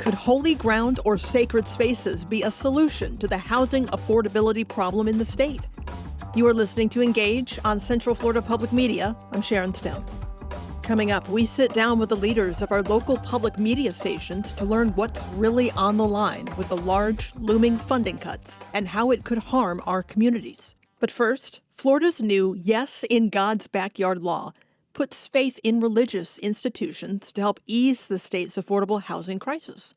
Could holy ground or sacred spaces be a solution to the housing affordability problem in the state? You are listening to Engage on Central Florida Public Media. I'm Sharon Stone. Coming up, we sit down with the leaders of our local public media stations to learn what's really on the line with the large, looming funding cuts and how it could harm our communities. But first, Florida's new Yes in God's Backyard law puts faith in religious institutions to help ease the state's affordable housing crisis.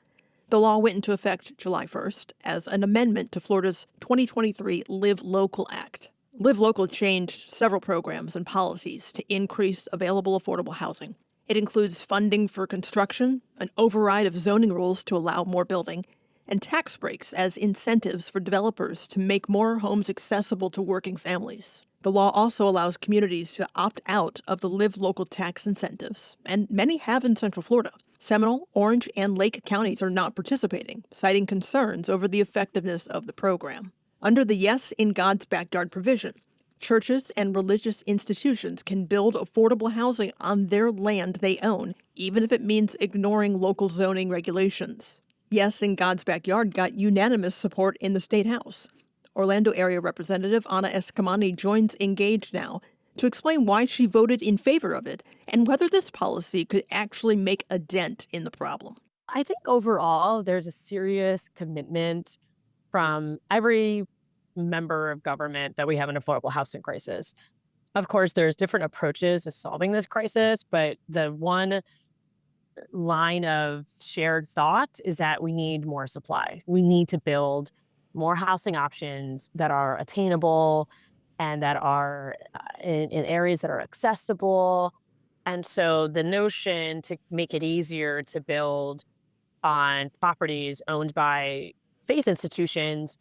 The law went into effect July 1st as an amendment to Florida's 2023 Live Local Act. Live Local changed several programs and policies to increase available affordable housing. It includes funding for construction, an override of zoning rules to allow more building, and tax breaks as incentives for developers to make more homes accessible to working families. The law also allows communities to opt out of the Live Local tax incentives, and many have in Central Florida. Seminole, Orange, and Lake counties are not participating, citing concerns over the effectiveness of the program. Under the Yes in God's Backyard provision, churches and religious institutions can build affordable housing on their land they own, even if it means ignoring local zoning regulations. Yes in God's Backyard got unanimous support in the State House. Orlando Area Representative Ana Escamani joins Engage now to explain why she voted in favor of it and whether this policy could actually make a dent in the problem. I think overall, there's a serious commitment from every member of government that we have an affordable housing crisis. Of course, there's different approaches to solving this crisis, but the one line of shared thought is that we need more supply. We need to build more housing options that are attainable and that are in areas that are accessible. And so the notion to make it easier to build on properties owned by faith institutions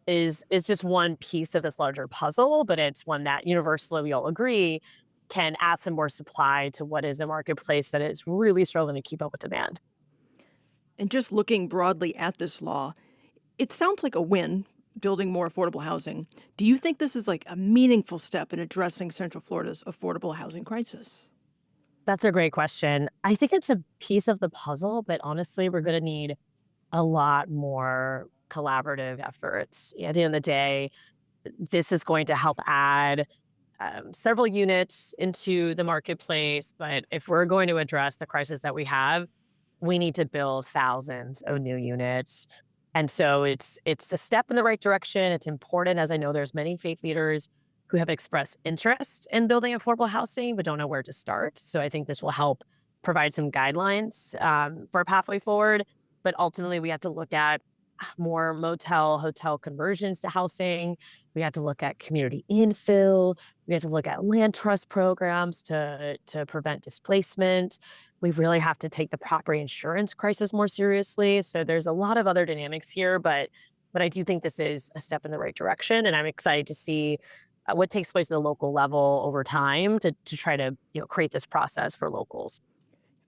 is just one piece of this larger puzzle, but it's one that universally we all agree can add some more supply to what is a marketplace that is really struggling to keep up with demand. And just looking broadly at this law, it sounds like a win, building more affordable housing. Do you think this is like a meaningful step in addressing Central Florida's affordable housing crisis? That's a great question. I think it's a piece of the puzzle, but honestly, we're going to need a lot more collaborative efforts. At the end of the day, this is going to help add several units into the marketplace. But if we're going to address the crisis that we have, we need to build thousands of new units. And so it's a step in the right direction. It's important, as I know there's many faith leaders who have expressed interest in building affordable housing, but don't know where to start. So I think this will help provide some guidelines for a pathway forward. But ultimately, we have to look at more motel, hotel conversions to housing. We have to look at community infill. We have to look at land trust programs to prevent displacement. We really have to take the property insurance crisis more seriously. So there's a lot of other dynamics here, but I do think this is a step in the right direction, and I'm excited to see what takes place at the local level over time to try to create this process for locals.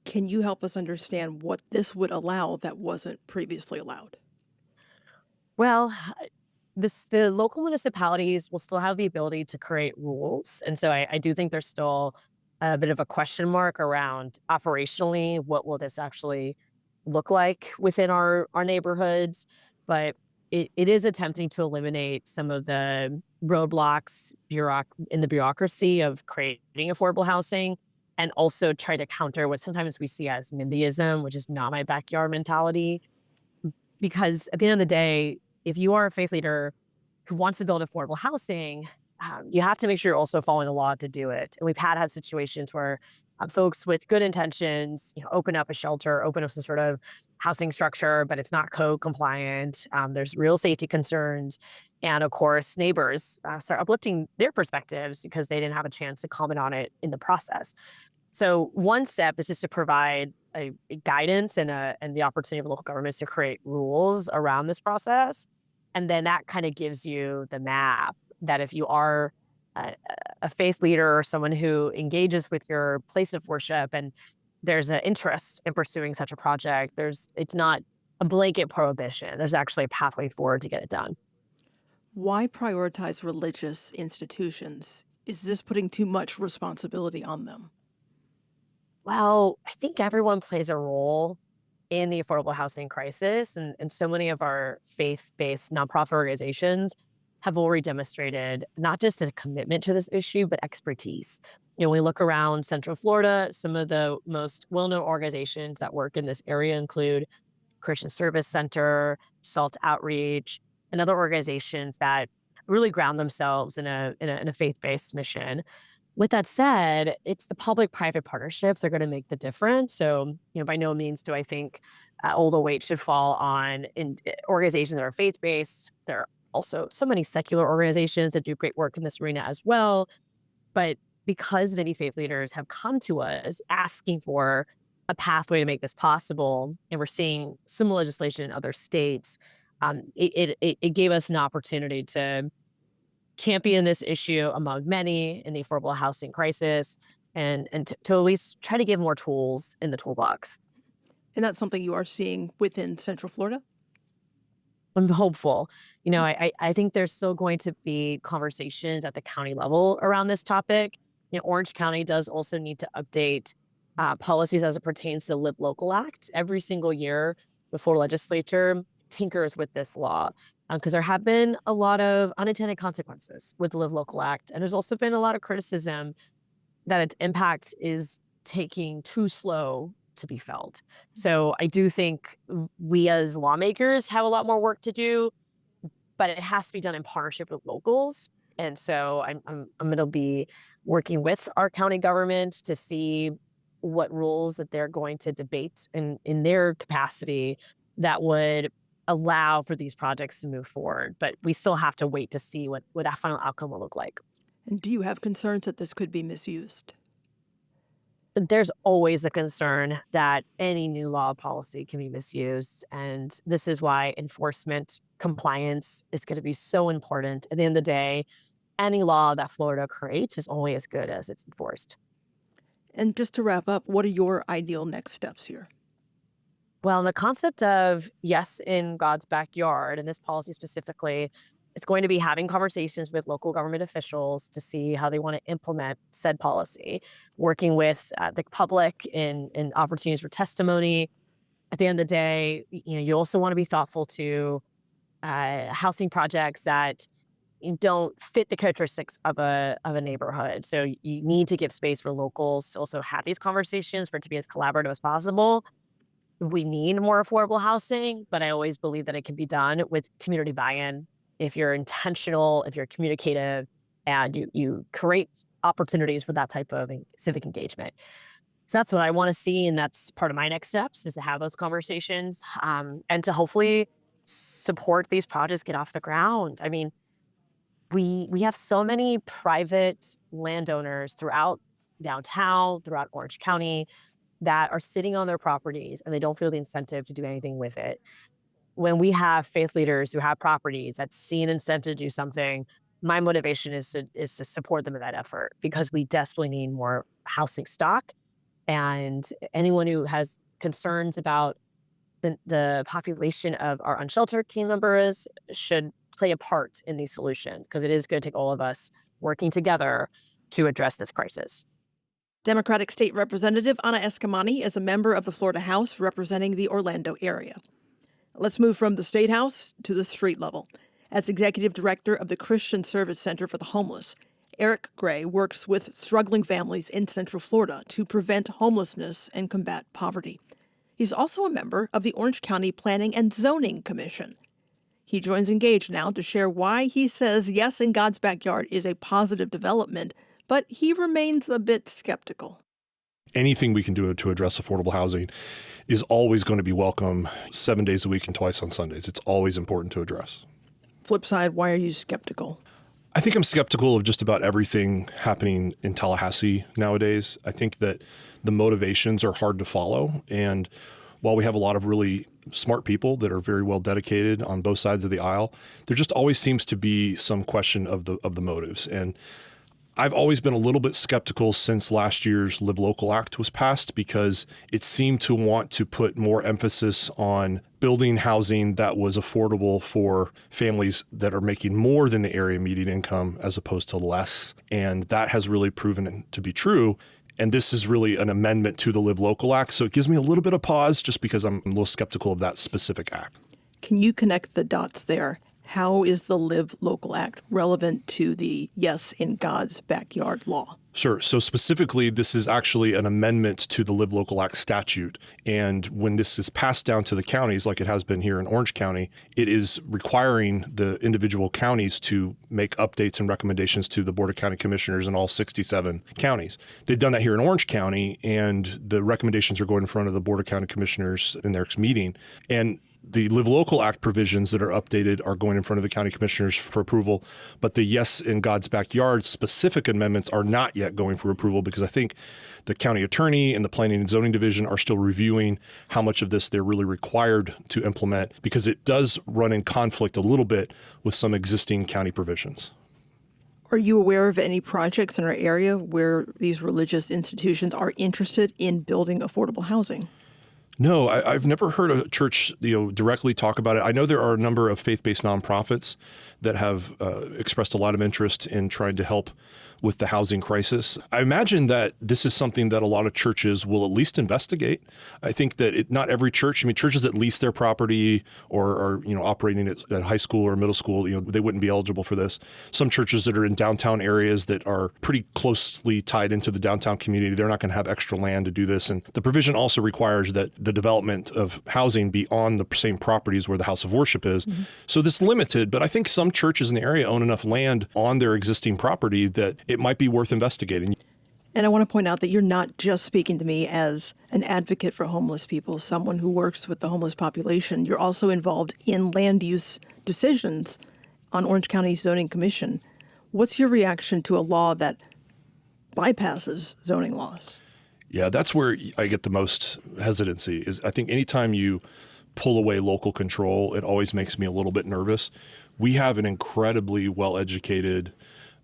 Can you help us understand what this would allow that wasn't previously allowed? Well, the local municipalities will still have the ability to create rules. And so I do think there's still a bit of a question mark around operationally, what will this actually look like within our neighborhoods? But it is attempting to eliminate some of the roadblocks in the bureaucracy of creating affordable housing and also try to counter what sometimes we see as NIMBYism, which is not my backyard mentality. Because at the end of the day, if you are a faith leader who wants to build affordable housing, you have to make sure you're also following the law to do it. And we've had situations where folks with good intentions, open up a shelter, open up some sort of housing structure, but it's not code compliant. There's real safety concerns. And of course, neighbors start uplifting their perspectives because they didn't have a chance to comment on it in the process. So one step is just to provide a guidance and the opportunity of local governments to create rules around this process. And then that kind of gives you the map that if you are a, a faith leader or someone who engages with your place of worship and there's an interest in pursuing such a project, it's not a blanket prohibition. There's actually a pathway forward to get it done. Why prioritize religious institutions? Is this putting too much responsibility on them? Well, I think everyone plays a role in the affordable housing crisis. And so many of our faith-based nonprofit organizations have already demonstrated not just a commitment to this issue, but expertise. We look around Central Florida, some of the most well-known organizations that work in this area include Christian Service Center, SALT Outreach, and other organizations that really ground themselves in a faith-based mission. With that said, it's the public-private partnerships that are going to make the difference. So, by no means do I think all the weight should fall on organizations that are faith-based. There are also so many secular organizations that do great work in this arena as well. But because many faith leaders have come to us asking for a pathway to make this possible, and we're seeing similar legislation in other states, it gave us an opportunity to champion this issue among many in the affordable housing crisis, and to at least try to give more tools in the toolbox. And that's something you are seeing within Central Florida? I'm hopeful. I think there's still going to be conversations at the county level around this topic. Orange County does also need to update policies as it pertains to the Live Local Act every single year before legislature tinkers with this law. Because there have been a lot of unintended consequences with the Live Local Act. And there's also been a lot of criticism that its impact is taking too slow to be felt. So I do think we as lawmakers have a lot more work to do, but it has to be done in partnership with locals. And so I'm going to be working with our county government to see what rules that they're going to debate in their capacity that would allow for these projects to move forward. But we still have to wait to see what that final outcome will look like. And do you have concerns that this could be misused? There's always the concern that any new law policy can be misused. And this is why enforcement compliance is going to be so important. At the end of the day, any law that Florida creates is only as good as it's enforced. And just to wrap up, what are your ideal next steps here? Well, the concept of yes in God's backyard, and this policy specifically, it's going to be having conversations with local government officials to see how they want to implement said policy, working with the public in opportunities for testimony. At the end of the day, you also want to be thoughtful to housing projects that don't fit the characteristics of a neighborhood. So you need to give space for locals to also have these conversations for it to be as collaborative as possible. We need more affordable housing, but I always believe that it can be done with community buy-in. If you're intentional, if you're communicative, and you create opportunities for that type of civic engagement. So that's what I want to see, and that's part of my next steps is to have those conversations and to hopefully support these projects get off the ground. I mean, we have so many private landowners throughout downtown, throughout Orange County, that are sitting on their properties and they don't feel the incentive to do anything with it. When we have faith leaders who have properties that see an incentive to do something, my motivation is to support them in that effort because we desperately need more housing stock. And anyone who has concerns about the population of our unsheltered team members should play a part in these solutions because it is going to take all of us working together to address this crisis. Democratic State Representative Anna Eskamani is a member of the Florida House representing the Orlando area. Let's move from the State House to the street level. As executive director of the Christian Service Center for the Homeless, Eric Gray works with struggling families in Central Florida to prevent homelessness and combat poverty. He's also a member of the Orange County Planning and Zoning Commission. He joins Engage now to share why he says yes in God's backyard is a positive development, but he remains a bit skeptical. Anything we can do to address affordable housing is always going to be welcome 7 days a week and twice on Sundays. It's always important to address. Flip side, why are you skeptical? I think I'm skeptical of just about everything happening in Tallahassee nowadays. I think that the motivations are hard to follow. And while we have a lot of really smart people that are very well dedicated on both sides of the aisle, there just always seems to be some question of the motives. And I've always been a little bit skeptical since last year's Live Local Act was passed because it seemed to want to put more emphasis on building housing that was affordable for families that are making more than the area median income as opposed to less. And that has really proven to be true. And this is really an amendment to the Live Local Act. So it gives me a little bit of pause just because I'm a little skeptical of that specific act. Can you connect the dots there? How is the Live Local Act relevant to the Yes in God's Backyard law? Sure. So specifically, this is actually an amendment to the Live Local Act statute. And when this is passed down to the counties, like it has been here in Orange County, it is requiring the individual counties to make updates and recommendations to the Board of County Commissioners in all 67 counties. They've done that here in Orange County, and the recommendations are going in front of the Board of County Commissioners in their next meeting. And the Live Local Act provisions that are updated are going in front of the county commissioners for approval, but the Yes in God's Backyard specific amendments are not yet going for approval because I think the county attorney and the planning and zoning division are still reviewing how much of this they're really required to implement because it does run in conflict a little bit with some existing county provisions. Are you aware of any projects in our area where these religious institutions are interested in building affordable housing? No, I've never heard a church, directly talk about it. I know there are a number of faith-based nonprofits that have expressed a lot of interest in trying to help with the housing crisis. I imagine that this is something that a lot of churches will at least investigate. I think that not every church, churches that lease their property or are, operating at high school or middle school, they wouldn't be eligible for this. Some churches that are in downtown areas that are pretty closely tied into the downtown community, they're not going to have extra land to do this. And the provision also requires that the development of housing be on the same properties where the house of worship is. Mm-hmm. So this is limited, but I think some churches in the area own enough land on their existing property that it might be worth investigating. And I want to point out that you're not just speaking to me as an advocate for homeless people, someone who works with the homeless population. You're also involved in land use decisions on Orange County Zoning Commission. What's your reaction to a law that bypasses zoning laws? Yeah, that's where I get the most hesitancy is I think anytime you pull away local control, it always makes me a little bit nervous. We have an incredibly well-educated,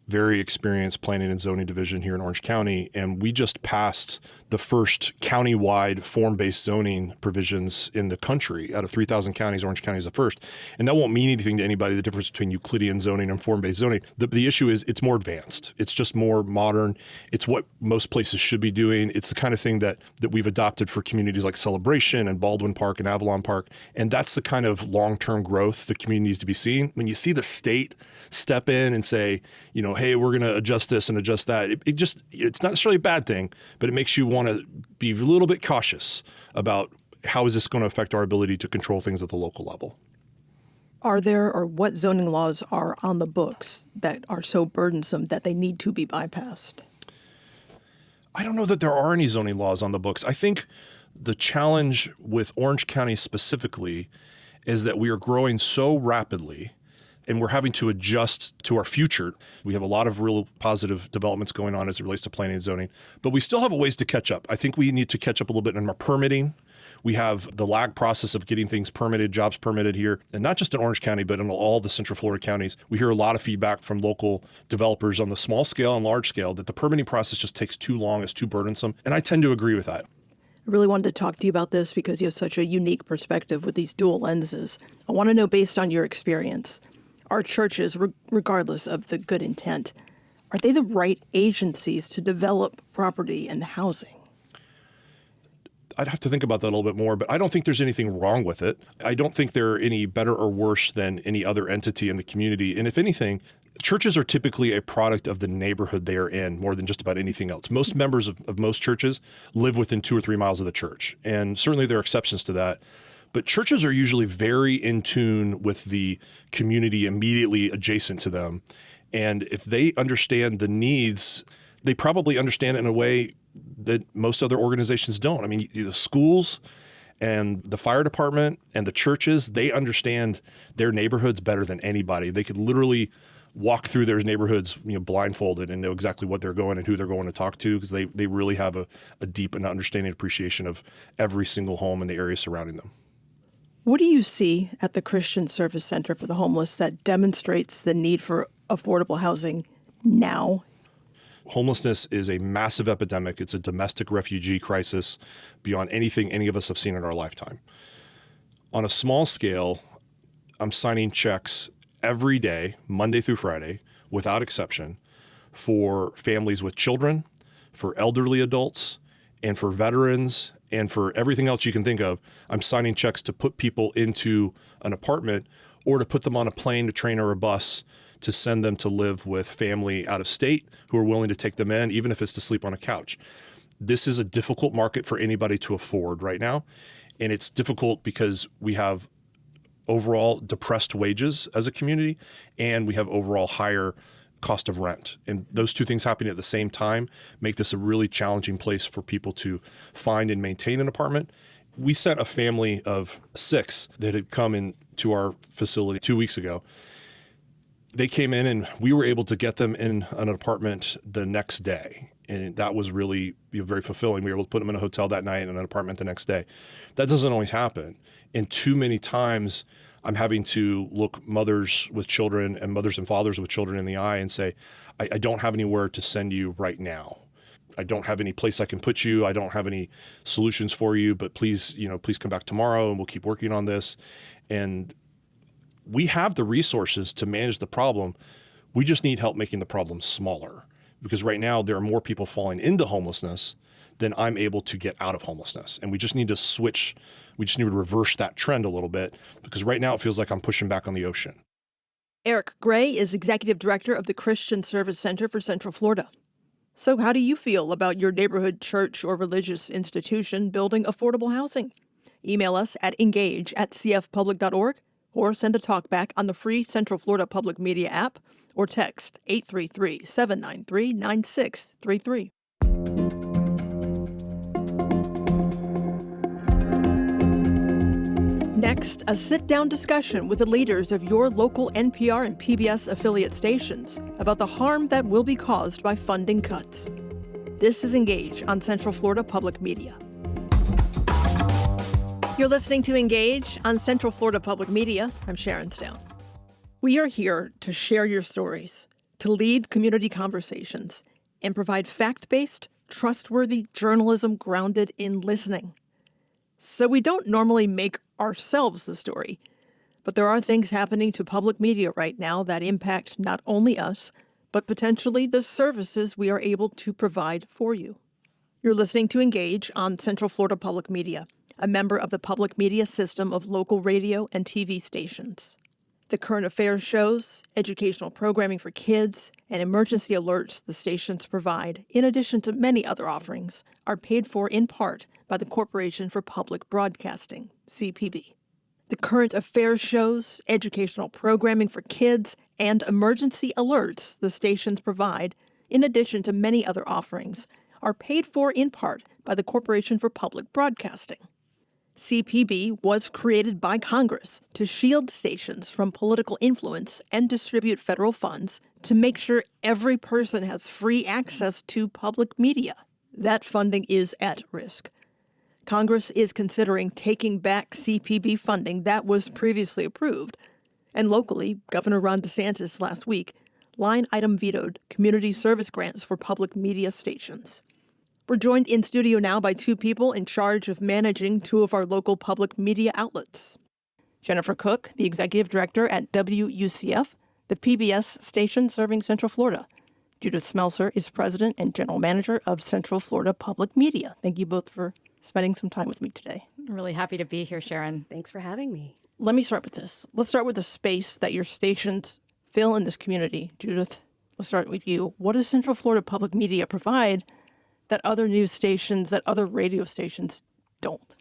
very experienced planning and zoning division here in Orange County, and we just passed the first countywide form-based zoning provisions in the country. Out of 3,000 counties, Orange County is the first. And that won't mean anything to anybody, the difference between Euclidean zoning and form-based zoning. The issue is it's more advanced. It's just more modern. It's what most places should be doing. It's the kind of thing that we've adopted for communities like Celebration and Baldwin Park and Avalon Park. And that's the kind of long-term growth the community needs to be seeing. When you see the state step in and say, hey, we're going to adjust this and adjust that, it's not necessarily a bad thing, but it makes you want to be a little bit cautious about how is this going to affect our ability to control things at the local level. Are there or what zoning laws are on the books that are so burdensome that they need to be bypassed? I don't know that there are any zoning laws on the books. I think the challenge with Orange County specifically is that we are growing so rapidly and we're having to adjust to our future. We have a lot of real positive developments going on as it relates to planning and zoning, but we still have a ways to catch up. I think we need to catch up a little bit in our permitting. We have the lag process of getting things permitted, jobs permitted here, and not just in Orange County, but in all the Central Florida counties. We hear a lot of feedback from local developers on the small scale and large scale that the permitting process just takes too long, it's too burdensome, and I tend to agree with that. I really wanted to talk to you about this because you have such a unique perspective with these dual lenses. I want to know, based on your experience, are churches, regardless of the good intent, are they the right agencies to develop property and housing? I'd have to think about that a little bit more, but I don't think there's anything wrong with it. I don't think they're any better or worse than any other entity in the community. And if anything, churches are typically a product of the neighborhood they are in more than just about anything else. Most members of most churches live within 2 or 3 miles of the church. And certainly there are exceptions to that. But churches are usually very in tune with the community immediately adjacent to them. And if they understand the needs, they probably understand it in a way that most other organizations don't. The schools and the fire department and the churches, they understand their neighborhoods better than anybody. They could literally walk through their neighborhoods, blindfolded and know exactly what they're going and who they're going to talk to because they really have a deep and understanding appreciation of every single home in the area surrounding them. What do you see at the Christian Service Center for the Homeless that demonstrates the need for affordable housing now? Homelessness is a massive epidemic. It's a domestic refugee crisis beyond anything any of us have seen in our lifetime. On a small scale, I'm signing checks every day, Monday through Friday, without exception, for families with children, for elderly adults, and for veterans, and for everything else you can think of. I'm signing checks to put people into an apartment or to put them on a plane, a train, or a bus to send them to live with family out of state who are willing to take them in, even if it's to sleep on a couch. This is a difficult market for anybody to afford right now. And it's difficult because we have overall depressed wages as a community, and we have overall higher cost of rent. And those two things happening at the same time make this a really challenging place for people to find and maintain an apartment. We sent a family of 6 that had come into our facility 2 weeks ago. They came in and we were able to get them in an apartment the next day. And that was really very fulfilling. We were able to put them in a hotel that night and an apartment the next day. That doesn't always happen. And too many times I'm having to look mothers with children and mothers and fathers with children in the eye and say, I don't have anywhere to send you right now. I don't have any place I can put you. I don't have any solutions for you, but please come back tomorrow and we'll keep working on this. And we have the resources to manage the problem. We just need help making the problem smaller, because right now there are more people falling into homelessness than I'm able to get out of homelessness. And we just need to switch. We just need to reverse that trend a little bit, because right now it feels like I'm pushing back on the ocean. Eric Gray is Executive Director of the Christian Service Center for Central Florida. So how do you feel about your neighborhood church or religious institution building affordable housing? Email us at engage@cfpublic.org or send a talkback on the free Central Florida Public Media app or text 833-793-9633. Next, a sit-down discussion with the leaders of your local NPR and PBS affiliate stations about the harm that will be caused by funding cuts. This is Engage on Central Florida Public Media. You're listening to Engage on Central Florida Public Media. I'm Sharon Stone. We are here to share your stories, to lead community conversations, and provide fact-based, trustworthy journalism grounded in listening. So we don't normally make ourselves the story, but there are things happening to public media right now that impact not only us, but potentially the services we are able to provide for you. You're listening to Engage on Central Florida Public Media, a member of the public media system of local radio and TV stations. The current affairs shows, educational programming for kids, and emergency alerts the stations provide, in addition to many other offerings, are paid for in part by the Corporation for Public Broadcasting, CPB. The current affairs shows, educational programming for kids, and emergency alerts the stations provide, in addition to many other offerings, are paid for in part by the Corporation for Public Broadcasting. CPB was created by Congress to shield stations from political influence and distribute federal funds to make sure every person has free access to public media. That funding is at risk. Congress is considering taking back CPB funding that was previously approved, and locally, Governor Ron DeSantis last week line item vetoed community service grants for public media stations. We're joined in studio now by 2 people in charge of managing 2 of our local public media outlets. Jennifer Cook, the Executive Director at WUCF, the PBS station serving Central Florida. Judith Smelser is President and General Manager of Central Florida Public Media. Thank you both for spending some time with me today. I'm really happy to be here, Sharon. Thanks for having me. Let me start with this. Let's start with the space that your stations fill in this community. Judith, let's start with you. What does Central Florida Public Media provide that other news stations, that other radio stations don't?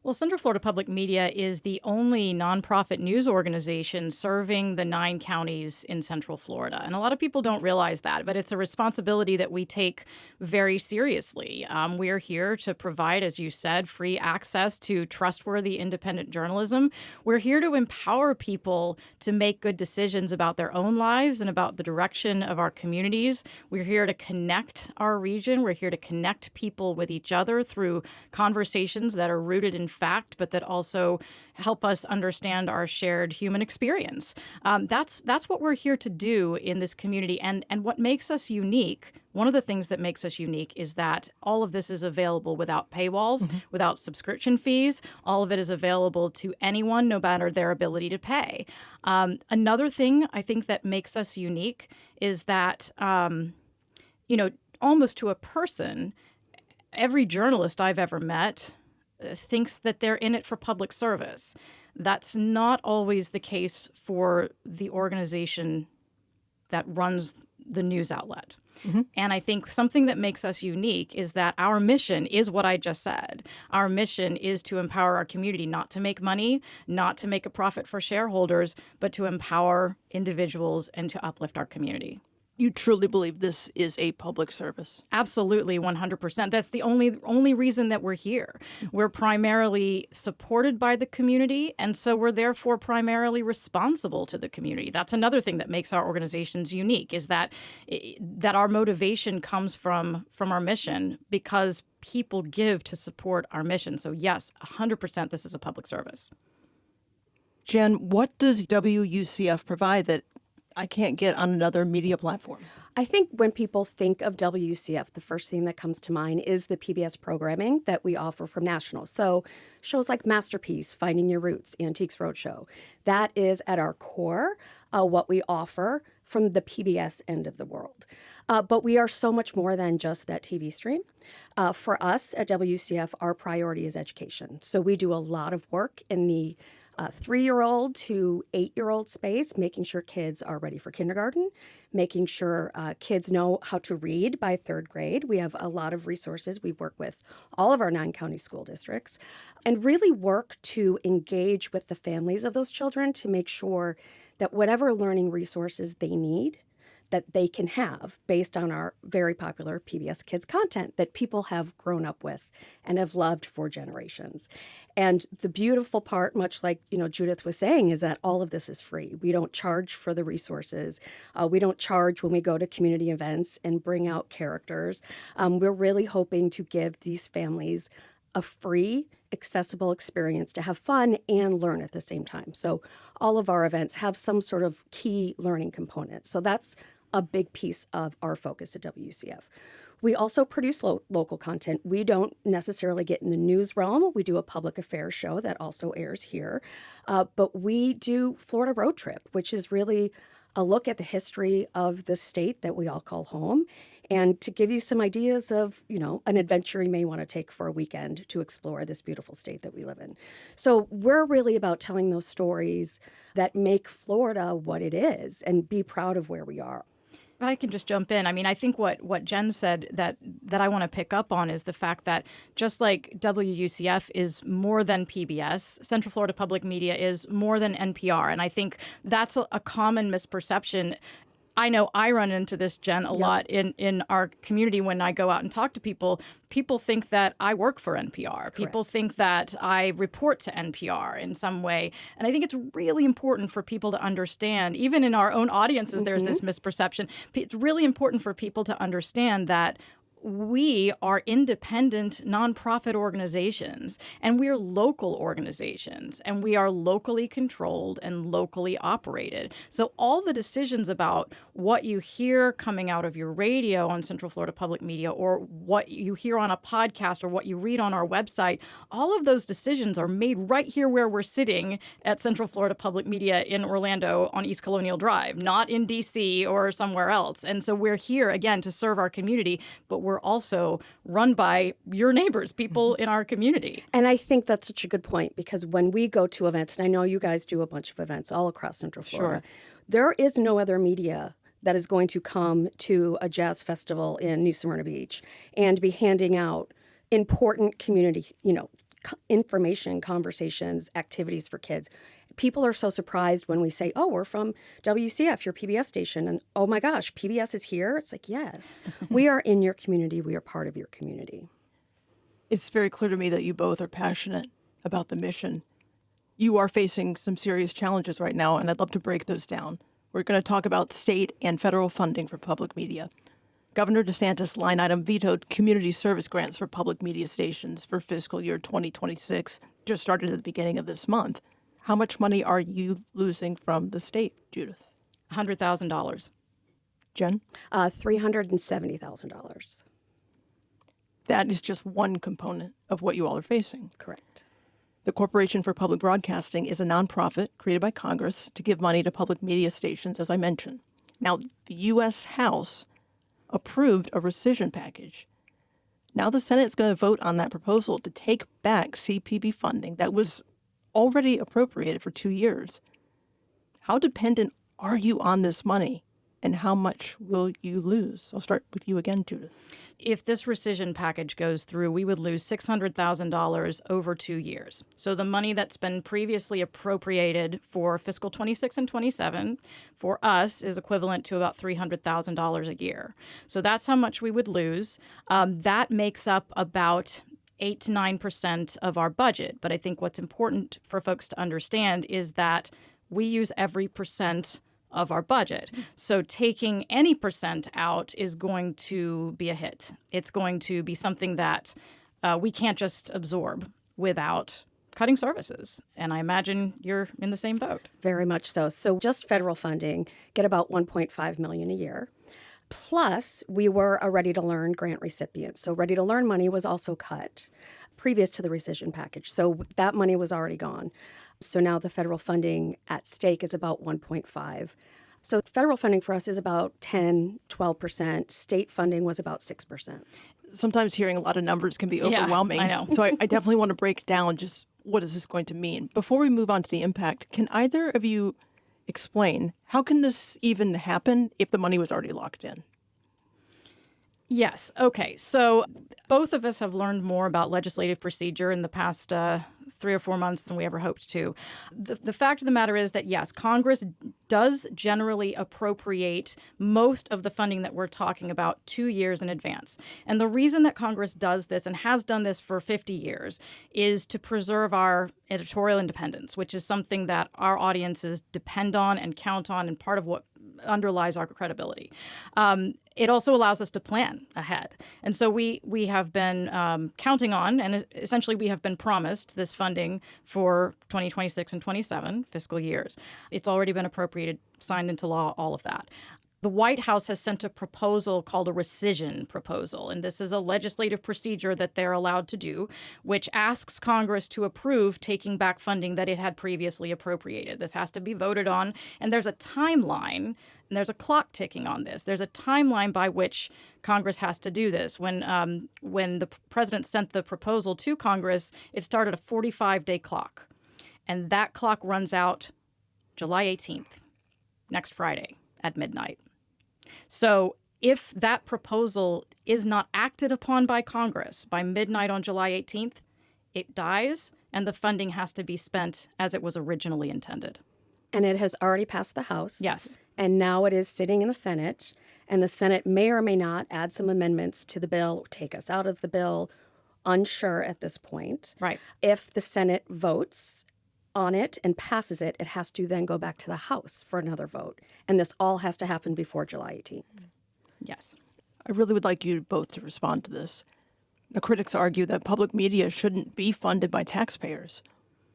Well, Central Florida Public Media is the only nonprofit news organization serving the 9 counties in Central Florida. And a lot of people don't realize that, but it's a responsibility that we take very seriously. We are here to provide, as you said, free access to trustworthy independent journalism. We're here to empower people to make good decisions about their own lives and about the direction of our communities. We're here to connect our region. We're here to connect people with each other through conversations that are rooted in fact, but that also help us understand our shared human experience. That's what we're here to do in this community. And what makes us unique, one of the things that makes us unique is that all of this is available without paywalls, without subscription fees. All of it is available to anyone, no matter their ability to pay. Another thing I think that makes us unique is that almost to a person, every journalist I've ever met thinks that they're in it for public service. That's not always the case for the organization that runs the news outlet. And I think something that makes us unique is that our mission is what I just said. Our mission is to empower our community, not to make money, not to make a profit for shareholders, but to empower individuals and to uplift our community. You truly believe this is a public service? Absolutely, 100%. That's the only reason that we're here. We're primarily supported by the community, and so we're therefore primarily responsible to the community. That's another thing that makes our organizations unique, is that our motivation comes from our mission, because people give to support our mission. So yes, 100% this is a public service. Jen, what does WUCF provide that I can't get on another media platform? I think when people think of WCF, the first thing that comes to mind is the PBS programming that we offer from National. So shows like Masterpiece, Finding Your Roots, Antiques Roadshow. That is at our core what we offer from the PBS end of the world. But we are so much more than just that TV stream. For us at WCF, our priority is education. So we do a lot of work in the 3-year-old to 8-year-old space, making sure kids are ready for kindergarten, making sure kids know how to read by 3rd grade. We have a lot of resources. We work with all of our 9 county school districts and really work to engage with the families of those children to make sure that whatever learning resources they need, that they can have based on our very popular PBS Kids content that people have grown up with and have loved for generations. And the beautiful part, much like Judith was saying, is that all of this is free. We don't charge for the resources. We don't charge when we go to community events and bring out characters. We're really hoping to give these families a free, accessible experience to have fun and learn at the same time. So all of our events have some sort of key learning component. So that's a big piece of our focus at WCF. We also produce local content. We don't necessarily get in the news realm. We do a public affairs show that also airs here. But we do Florida Road Trip, which is really a look at the history of the state that we all call home, and to give you some ideas of, an adventure you may want to take for a weekend to explore this beautiful state that we live in. So we're really about telling those stories that make Florida what it is and be proud of where we are. If I can just jump in. I mean, I think what Jen said that I want to pick up on is the fact that just like WUCF is more than PBS, Central Florida Public Media is more than NPR. And I think that's a common misperception. I know I run into this, Jen, a lot in our community when I go out and talk to people. People think that I work for NPR. Correct. People think that I report to NPR in some way. And I think it's really important for people to understand, even in our own audiences, there's this misperception. It's really important for people to understand that we are independent nonprofit organizations, and we are local organizations, and we are locally controlled and locally operated. So all the decisions about what you hear coming out of your radio on Central Florida Public Media, or what you hear on a podcast, or what you read on our website, all of those decisions are made right here where we're sitting at Central Florida Public Media in Orlando on East Colonial Drive, not in D.C. or somewhere else. And so we're here, again, to serve our community, but we're also run by your neighbors, people in our community. And I think that's such a good point, because when we go to events, and I know you guys do a bunch of events all across Central Florida, there is no other media that is going to come to a jazz festival in New Smyrna Beach and be handing out important community, information, conversations, activities for kids. People are so surprised when we say, oh, we're from WCF, your PBS station. And oh my gosh, PBS is here? It's like, yes, we are in your community. We are part of your community. It's very clear to me that you both are passionate about the mission. You are facing some serious challenges right now, and I'd love to break those down. We're going to talk about state and federal funding for public media. Governor DeSantis line item vetoed community service grants for public media stations for fiscal year 2026, just started at the beginning of this month. How much money are you losing from the state, Judith? $100,000. Jen? $370,000. That is just one component of what you all are facing. Correct. The Corporation for Public Broadcasting is a nonprofit created by Congress to give money to public media stations, as I mentioned. Now, the U.S. House approved a rescission package. Now the Senate's going to vote on that proposal to take back CPB funding that was already appropriated for 2 years. How dependent are you on this money, and how much will you lose? I'll start with you again, Judith. If this rescission package goes through, we would lose $600,000 over 2 years. So the money that's been previously appropriated for fiscal 26 and 27 for us is equivalent to about $300,000 a year. So that's how much we would lose. That makes up about 8 to 9% of our budget. But I think what's important for folks to understand is that we use every percent of our budget. So taking any percent out is going to be a hit. It's going to be something that we can't just absorb without cutting services. And I imagine you're in the same boat. Very much so. So just federal funding, get about $1.5 million a year. Plus, we were a Ready to Learn grant recipient. So Ready to Learn money was also cut previous to the rescission package. So that money was already gone. So now the federal funding at stake is about 1.5. So federal funding for us is about 10, 12%. State funding was about 6%. Sometimes hearing a lot of numbers can be overwhelming. I know. So I definitely want to break down just what is this going to mean. Before we move on to the impact, can either of you explain how can this even happen if the money was already locked in? Yes. Okay. So both of us have learned more about legislative procedure in the past 3 or 4 months than we ever hoped to. The fact of the matter is that, yes, Congress does generally appropriate most of the funding that we're talking about 2 years in advance. And the reason that Congress does this and has done this for 50 years is to preserve our editorial independence, which is something that our audiences depend on and count on, and part of what underlies our credibility. It also allows us to plan ahead. And so we have been counting on, and essentially we have been promised this funding for 2026 and 27 fiscal years. It's already been appropriated, signed into law, all of that. The White House has sent a proposal called a rescission proposal, and this is a legislative procedure that they're allowed to do, which asks Congress to approve taking back funding that it had previously appropriated. This has to be voted on, and there's a timeline, and there's a clock ticking on this. There's a timeline by which Congress has to do this. When the president sent the proposal to Congress, it started a 45-day clock, and that clock runs out July 18th, next Friday at midnight. So if that proposal is not acted upon by Congress by midnight on July 18th, it dies, and the funding has to be spent as it was originally intended. And it has already passed the House. Yes. And now it is sitting in the Senate, and the Senate may or may not add some amendments to the bill, take us out of the bill, unsure at this point. Right. If the Senate votes on it and passes it, it has to then go back to the House for another vote. And this all has to happen before July 18th. Yes. I really would like you both to respond to this. Now, critics argue that public media shouldn't be funded by taxpayers.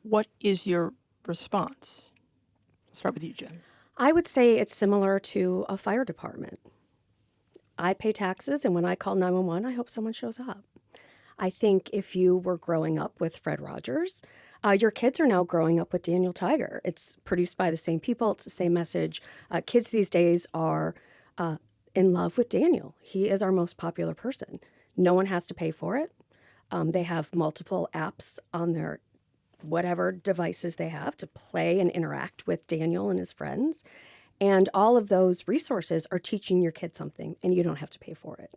What is your response? I'll start with you, Jen. I would say it's similar to a fire department. I pay taxes, and when I call 911, I hope someone shows up. I think if you were growing up with Fred Rogers, your kids are now growing up with Daniel Tiger. It's produced by the same people. It's the same message. Kids these days are in love with Daniel. He is our most popular person. No one has to pay for it. They have multiple apps on their whatever devices they have to play and interact with Daniel and his friends. And all of those resources are teaching your kid something, and you don't have to pay for it.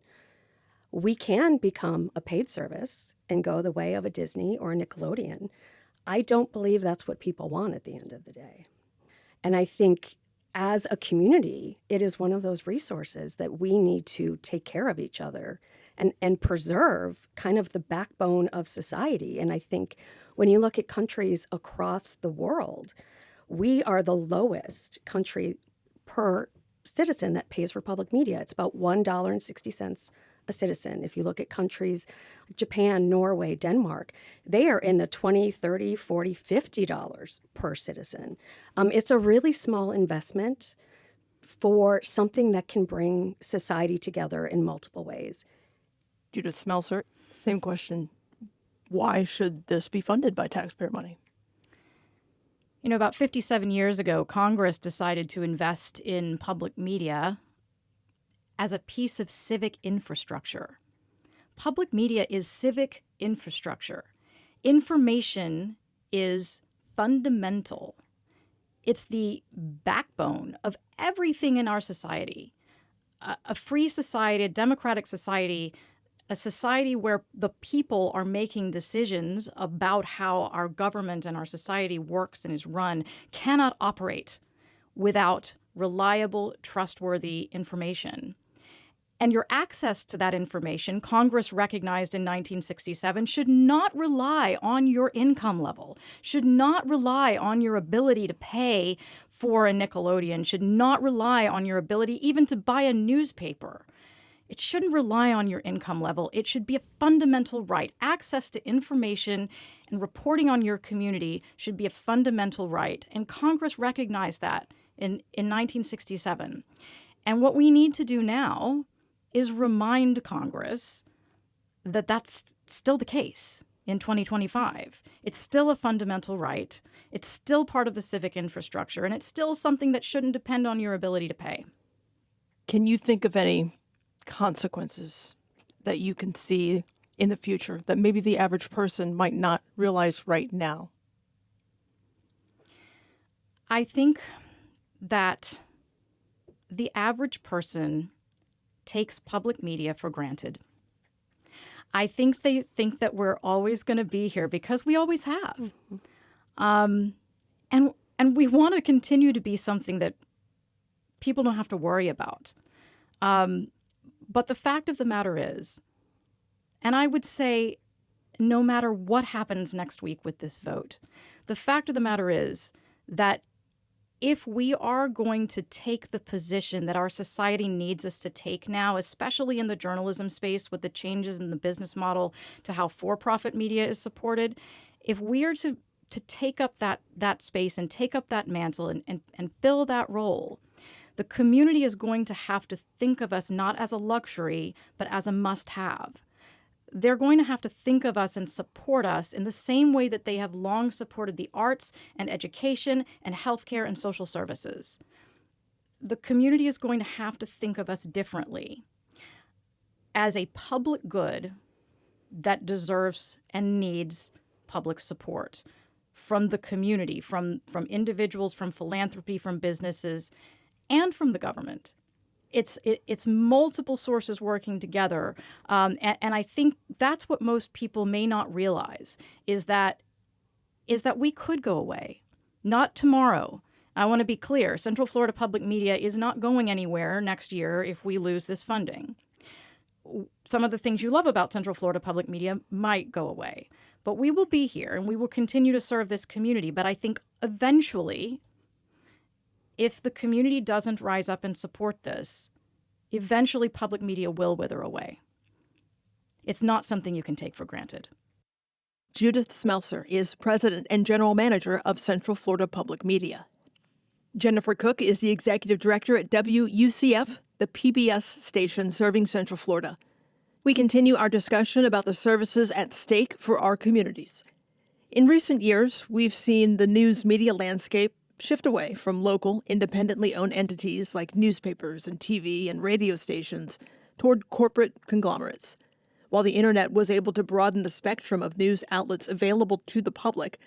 We can become a paid service and go the way of a Disney or a Nickelodeon. I don't believe that's what people want at the end of the day. And I think as a community, it is one of those resources that we need to take care of each other and preserve kind of the backbone of society. And I think when you look at countries across the world, we are the lowest country per citizen that pays for public media. It's about $1.60 a citizen. If you look at countries, Japan, Norway, Denmark, they are in the $20, $30, $40, $50 per citizen. It's a really small investment for something that can bring society together in multiple ways. Judith Smelser, same question. Why should this be funded by taxpayer money? You know, about 57 years ago, Congress decided to invest in public media as a piece of civic infrastructure. Public media is civic infrastructure. Information is fundamental. It's the backbone of everything in our society. A free society, a democratic society, a society where the people are making decisions about how our government and our society works and is run cannot operate without reliable, trustworthy information. And your access to that information, Congress recognized in 1967, should not rely on your income level, should not rely on your ability to pay for a Nickelodeon, should not rely on your ability even to buy a newspaper. It shouldn't rely on your income level. It should be a fundamental right. Access to information and reporting on your community should be a fundamental right. And Congress recognized that in 1967. And what we need to do now is remind Congress that that's still the case in 2025. It's still a fundamental right. It's still part of the civic infrastructure, and it's still something that shouldn't depend on your ability to pay. Can you think of any consequences that you can see in the future that maybe the average person might not realize right now? I think that the average person takes public media for granted. I think they think that we're always going to be here because we always have. And we want to continue to be something that people don't have to worry about. But the fact of the matter is, and I would say no matter what happens next week with this vote, the fact of the matter is that if we are going to take the position that our society needs us to take now, especially in the journalism space with the changes in the business model to how for-profit media is supported, if we are to take up that space and take up that mantle and fill that role, the community is going to have to think of us not as a luxury, but as a must-have. They're going to have to think of us and support us in the same way that they have long supported the arts and education and healthcare and social services. The community is going to have to think of us differently as a public good that deserves and needs public support from the community, from individuals, from philanthropy, from businesses, and from the government. It's multiple sources working together. And I think that's what most people may not realize is that we could go away. Not tomorrow. I want to be clear. Central Florida Public Media is not going anywhere next year if we lose this funding. Some of the things you love about Central Florida Public Media might go away. But we will be here and we will continue to serve this community. But I think eventually, if the community doesn't rise up and support this, eventually public media will wither away. It's not something you can take for granted. Judith Smelser is president and general manager of Central Florida Public Media. Jennifer Cook is the executive director at WUCF, the PBS station serving Central Florida. We continue our discussion about the services at stake for our communities. In recent years, we've seen the news media landscape shift away from local, independently owned entities like newspapers and TV and radio stations toward corporate conglomerates. While the internet was able to broaden the spectrum of news outlets available to the public,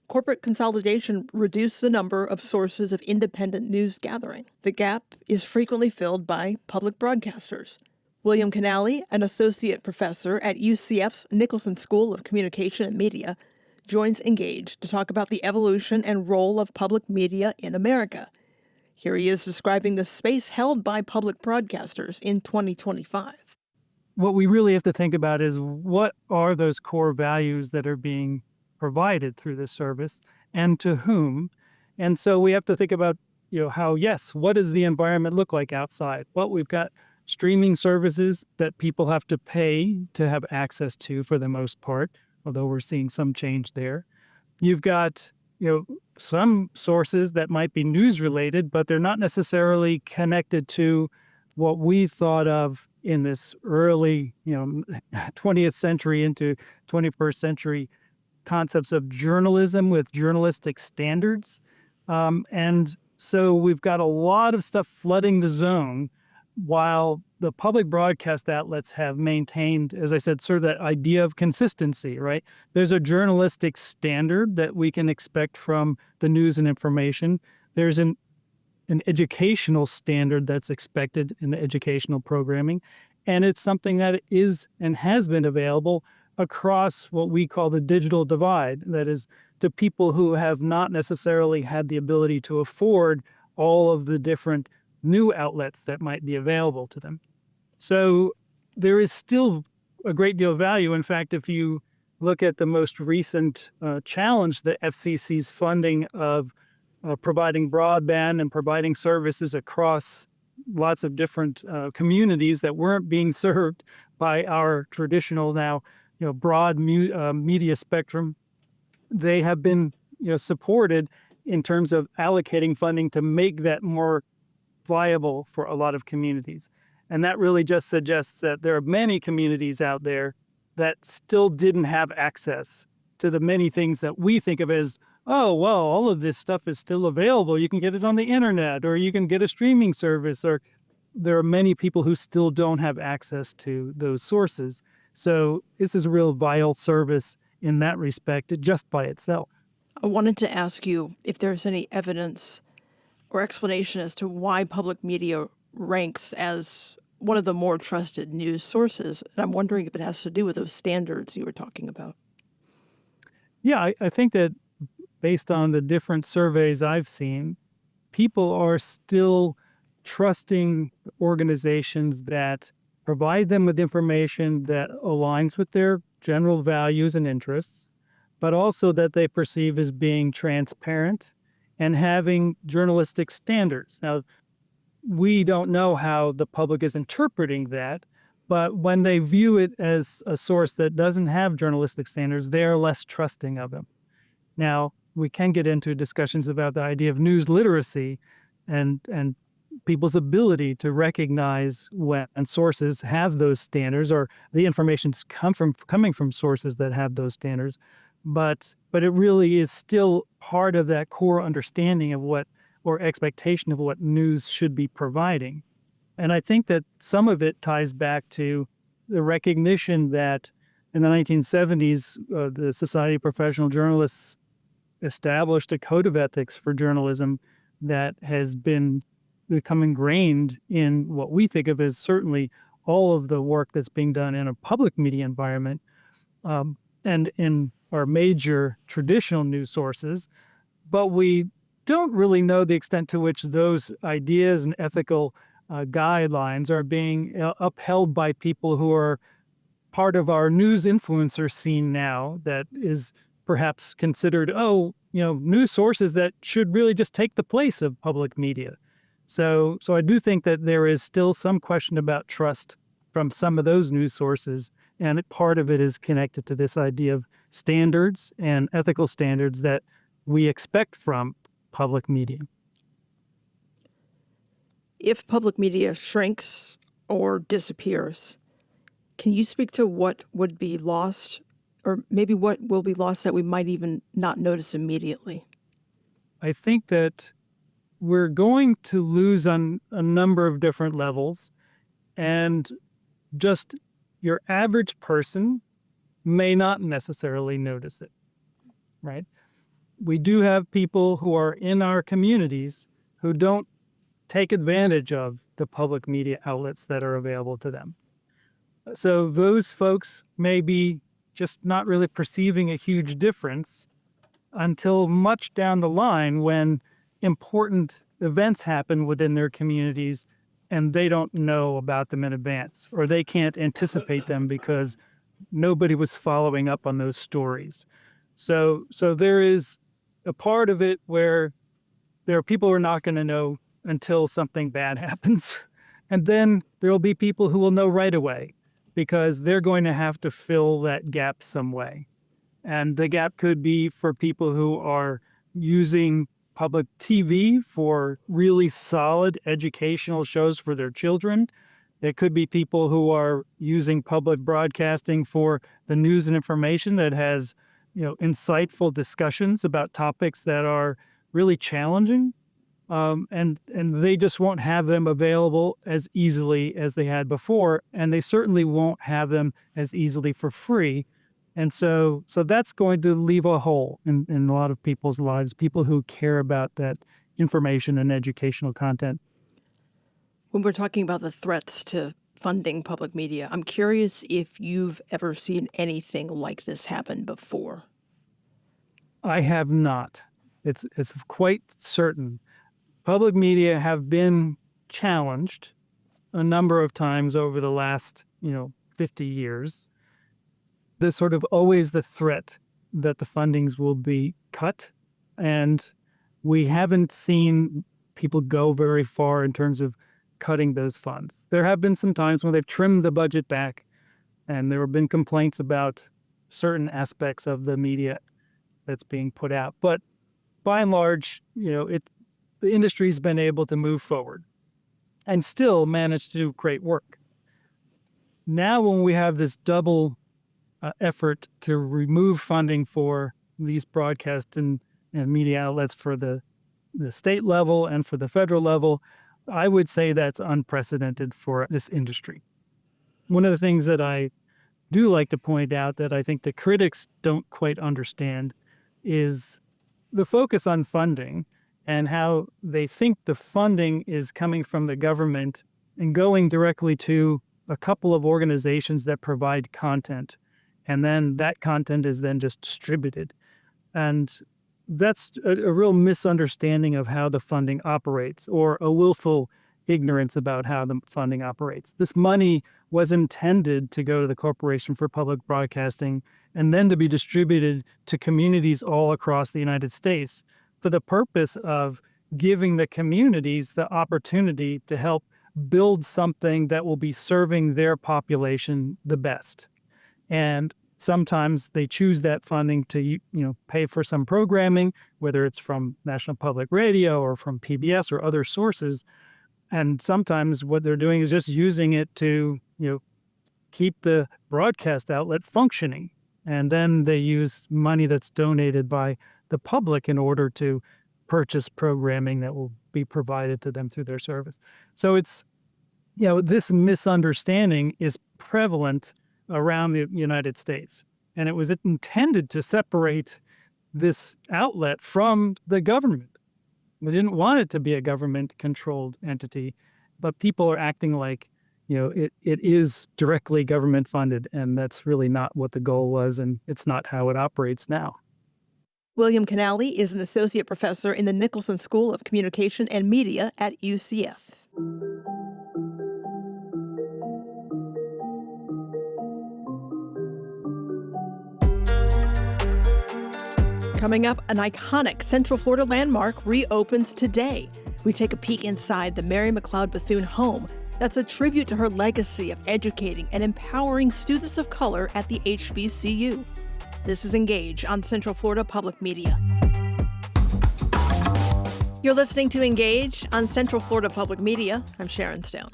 corporate consolidation reduced the number of sources of independent news gathering. The gap is frequently filled by public broadcasters. William Canale, an associate professor at UCF's Nicholson School of Communication and Media, joins Engage to talk about the evolution and role of public media in America. Here he is describing the space held by public broadcasters in 2025. What we really have to think about is what are those core values that are being provided through this service and to whom? And so we have to think about, how, yes, what does the environment look like outside? Well, we've got streaming services that people have to pay to have access to for the most part, although we're seeing some change there. You've got, some sources that might be news related, but they're not necessarily connected to what we thought of in this early, 20th century into 21st century concepts of journalism with journalistic standards. And so we've got a lot of stuff flooding the zone while the public broadcast outlets have maintained, as I said, sort of that idea of consistency, right? There's a journalistic standard that we can expect from the news and information. There's an educational standard that's expected in the educational programming. And it's something that is and has been available across what we call the digital divide. That is, to people who have not necessarily had the ability to afford all of the different new outlets that might be available to them. So there is still a great deal of value. In fact, if you look at the most recent challenge, the FCC's funding of providing broadband and providing services across lots of different communities that weren't being served by our traditional now, broad media spectrum, they have been, supported in terms of allocating funding to make that more viable for a lot of communities. And that really just suggests that there are many communities out there that still didn't have access to the many things that we think of as, oh, well, all of this stuff is still available. You can get it on the internet, or you can get a streaming service, or there are many people who still don't have access to those sources. So this is a real vital service in that respect, just by itself. I wanted to ask you if there's any evidence or explanation as to why public media ranks as one of the more trusted news sources. And I'm wondering if it has to do with those standards you were talking about. Yeah, I think that based on the different surveys I've seen, people are still trusting organizations that provide them with information that aligns with their general values and interests, but also that they perceive as being transparent and having journalistic standards. Now, we don't know how the public is interpreting that, but when they view it as a source that doesn't have journalistic standards, they are less trusting of them. Now, we can get into discussions about the idea of news literacy and people's ability to recognize when sources have those standards, or the information's coming from sources that have those standards. But it really is still part of that core understanding of what, or expectation of what news should be providing. And I think that some of it ties back to the recognition that in the 1970s, the Society of Professional Journalists established a code of ethics for journalism that has become ingrained in what we think of as certainly all of the work that's being done in a public media environment, and in our major traditional news sources. But we don't really know the extent to which those ideas and ethical guidelines are being upheld by people who are part of our news influencer scene now, that is perhaps considered, news sources that should really just take the place of public media. So I do think that there is still some question about trust from some of those news sources, and part of it is connected to this idea of standards and ethical standards that we expect from public media. If public media shrinks or disappears, can you speak to what would be lost, or maybe what will be lost that we might even not notice immediately? I think that we're going to lose on a number of different levels, and just your average person may not necessarily notice it, right? We do have people who are in our communities who don't take advantage of the public media outlets that are available to them. So those folks may be just not really perceiving a huge difference until much down the line, when important events happen within their communities and they don't know about them in advance, or they can't anticipate them because nobody was following up on those stories. So there is a part of it where there are people who are not going to know until something bad happens. And then there will be people who will know right away, because they're going to have to fill that gap some way. And the gap could be for people who are using public TV for really solid educational shows for their children. It could be people who are using public broadcasting for the news and information that has, insightful discussions about topics that are really challenging. and they just won't have them available as easily as they had before, and they certainly won't have them as easily for free. And so that's going to leave a hole in a lot of people's lives, people who care about that information and educational content. When we're talking about the threats to funding public media, I'm curious if you've ever seen anything like this happen before. I have not. It's quite certain. Public media have been challenged a number of times over the last, 50 years. There's sort of always the threat that the fundings will be cut, and we haven't seen people go very far in terms of cutting those funds. There have been some times when they've trimmed the budget back, and there have been complaints about certain aspects of the media that's being put out. But by and large, the industry's been able to move forward and still manage to do great work. Now, when we have this double effort to remove funding for these broadcast and media outlets for the state level and for the federal level, I would say that's unprecedented for this industry. One of the things that I do like to point out that I think the critics don't quite understand is the focus on funding and how they think the funding is coming from the government and going directly to a couple of organizations that provide content. And then that content is then just distributed. And that's a real misunderstanding of how the funding operates, or a willful ignorance about how the funding operates. This money was intended to go to the Corporation for Public Broadcasting and then to be distributed to communities all across the United States for the purpose of giving the communities the opportunity to help build something that will be serving their population the best. And sometimes they choose that funding to, pay for some programming, whether it's from National Public Radio or from PBS or other sources. And sometimes what they're doing is just using it to, keep the broadcast outlet functioning. And then they use money that's donated by the public in order to purchase programming that will be provided to them through their service. So it's, this misunderstanding is prevalent around the United States. And it was intended to separate this outlet from the government. We didn't want it to be a government-controlled entity, but people are acting like, it is directly government funded, and that's really not what the goal was, and it's not how it operates now. William Canali is an associate professor in the Nicholson School of Communication and Media at UCF. Coming up, an iconic Central Florida landmark reopens today. We take a peek inside the Mary McLeod Bethune Home. That's a tribute to her legacy of educating and empowering students of color at the HBCU. This is Engage on Central Florida Public Media. You're listening to Engage on Central Florida Public Media. I'm Sharon Stone.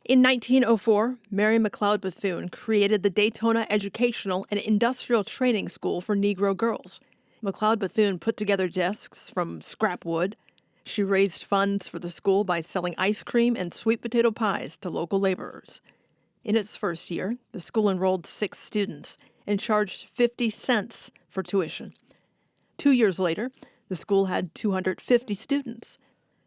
In 1904, Mary McLeod Bethune created the Daytona Educational and Industrial Training School for Negro girls. McLeod Bethune put together desks from scrap wood. She raised funds for the school by selling ice cream and sweet potato pies to local laborers. In its first year, the school enrolled 6 students and charged 50 cents for tuition. 2 years later, the school had 250 students.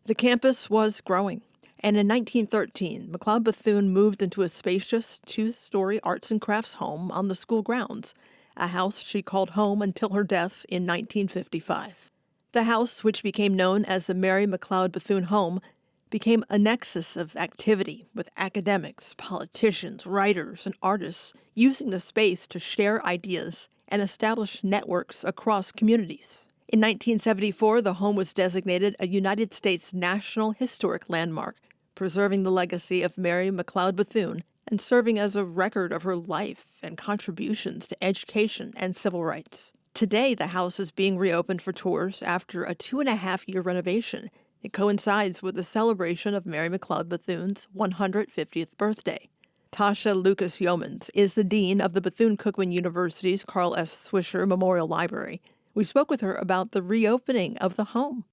The campus was growing, and in 1913, McLeod Bethune moved into a spacious 2-story arts and crafts home on the school grounds, a house she called home until her death in 1955. The house, which became known as the Mary McLeod Bethune Home, became a nexus of activity with academics, politicians, writers, and artists using the space to share ideas and establish networks across communities. In 1974, the home was designated a United States National Historic Landmark, preserving the legacy of Mary McLeod Bethune and serving as a record of her life and contributions to education and civil rights. Today, the house is being reopened for tours after a 2.5-year renovation. It coincides with the celebration of Mary McLeod Bethune's 150th birthday. Tasha Lucas Yeomans is the dean of the Bethune-Cookman University's Carl S. Swisher Memorial Library. We spoke with her about the reopening of the home.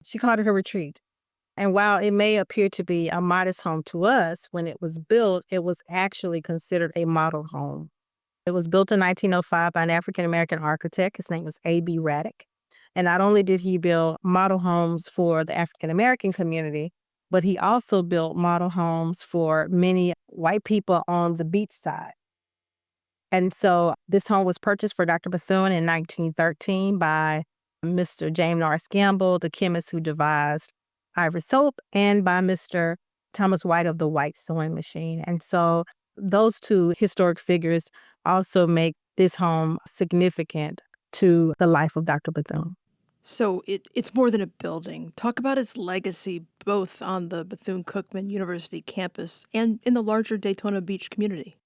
She called it a retreat. And while it may appear to be a modest home to us, when it was built, it was actually considered a model home. It was built in 1905 by an African-American architect. His name was A.B. Raddick. And not only did he build model homes for the African-American community, but he also built model homes for many white people on the beach side. And so this home was purchased for Dr. Bethune in 1913 by Mr. James Norris Gamble, the chemist who devised Ivory soap, and by Mr. Thomas White of the White sewing machine. And so those two historic figures also make this home significant to the life of Dr. Bethune. So it's more than a building. Talk about its legacy, both on the Bethune-Cookman University campus and in the larger Daytona Beach community.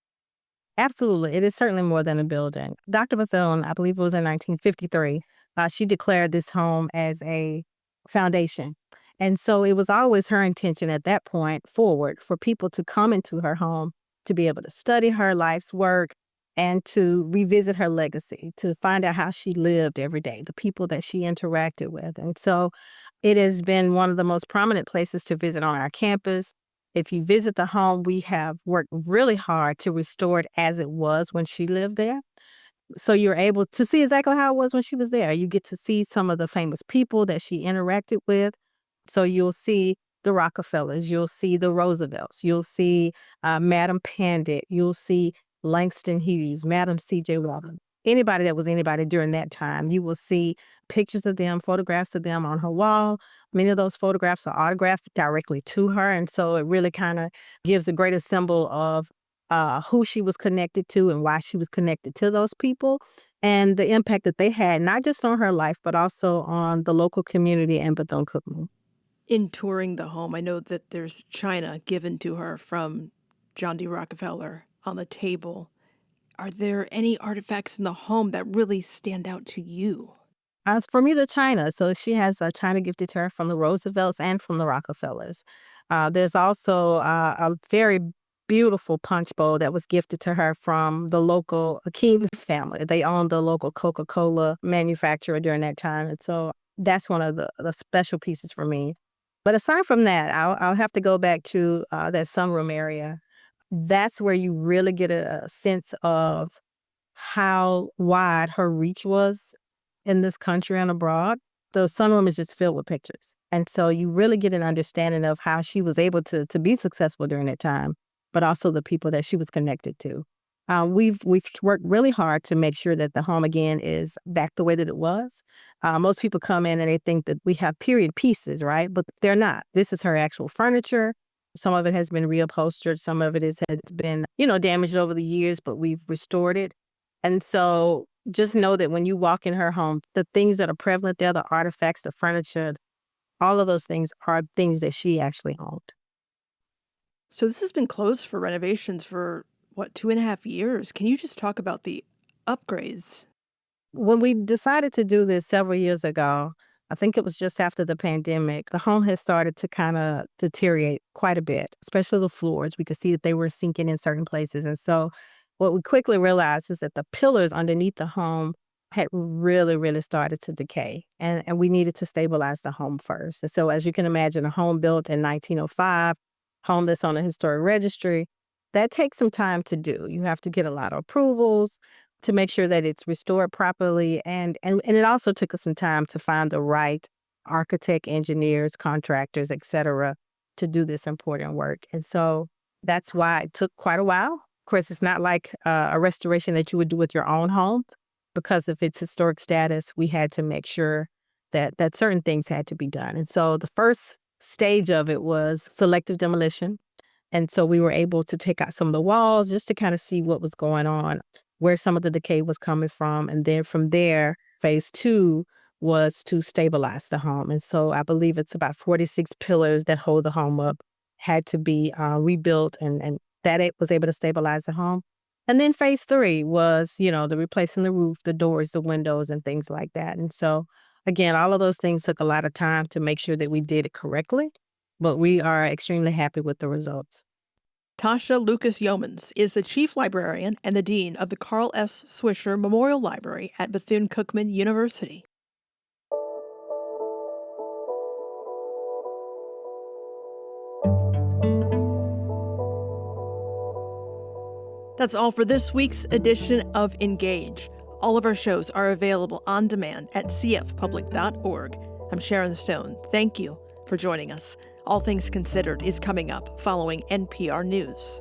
Absolutely. It is certainly more than a building. Dr. Bethune, I believe it was in 1953, she declared this home as a foundation. And so it was always her intention at that point forward for people to come into her home to be able to study her life's work and to revisit her legacy, to find out how she lived every day, the people that she interacted with. And so it has been one of the most prominent places to visit on our campus. If you visit the home, we have worked really hard to restore it as it was when she lived there. So you're able to see exactly how it was when she was there. You get to see some of the famous people that she interacted with. So you'll see the Rockefellers, you'll see the Roosevelts, you'll see Madam Pandit, you'll see Langston Hughes, Madam C.J. Walton, anybody that was anybody during that time. You will see pictures of them, photographs of them on her wall. Many of those photographs are autographed directly to her. And so it really kind of gives a greater symbol of who she was connected to and why she was connected to those people and the impact that they had, not just on her life, but also on the local community and Bethune-Cookman. In touring the home, I know that there's china given to her from John D. Rockefeller on the table. Are there any artifacts in the home that really stand out to you? As for me, the china. So she has a china gifted to her from the Roosevelts and from the Rockefellers. There's also a very beautiful punch bowl that was gifted to her from the local King family. They owned the local Coca-Cola manufacturer during that time. And so that's one of the special pieces for me. But aside from that, I'll have to go back to that sunroom area. That's where you really get a sense of how wide her reach was in this country and abroad. The sunroom is just filled with pictures. And so you really get an understanding of how she was able to be successful during that time, but also the people that she was connected to. We've worked really hard to make sure that the home, again, is back the way that it was. Most people come in and they think that we have period pieces, right? But they're not. This is her actual furniture. Some of it has been reupholstered. Some of it has been, damaged over the years, but we've restored it. And so just know that when you walk in her home, the things that are prevalent there, the artifacts, the furniture, all of those things are things that she actually owned. So this has been closed for renovations for, 2.5 years? Can you just talk about the upgrades? When we decided to do this several years ago, I think it was just after the pandemic, the home had started to kind of deteriorate quite a bit, especially the floors. We could see that they were sinking in certain places. And so what we quickly realized is that the pillars underneath the home had really, really started to decay. And we needed to stabilize the home first. And so as you can imagine, a home built in 1905, home that's on a historic registry, that takes some time to do. You have to get a lot of approvals to make sure that it's restored properly. And it also took us some time to find the right architect, engineers, contractors, et cetera, to do this important work. And so that's why it took quite a while. Of course, it's not like a restoration that you would do with your own home. Because of its historic status, we had to make sure that certain things had to be done. And so the first stage of it was selective demolition. And so we were able to take out some of the walls just to kind of see what was going on, where some of the decay was coming from. And then from there, phase 2 was to stabilize the home. And so I believe it's about 46 pillars that hold the home up had to be rebuilt, and that it was able to stabilize the home. And then phase 3 was, the replacing the roof, the doors, the windows, and things like that. And so, again, all of those things took a lot of time to make sure that we did it correctly, but we are extremely happy with the results. Tasha Lucas Yeomans is the Chief Librarian and the Dean of the Carl S. Swisher Memorial Library at Bethune-Cookman University. That's all for this week's edition of Engage. All of our shows are available on demand at cfpublic.org. I'm Sharon Stone. Thank you for joining us. All Things Considered is coming up following NPR News.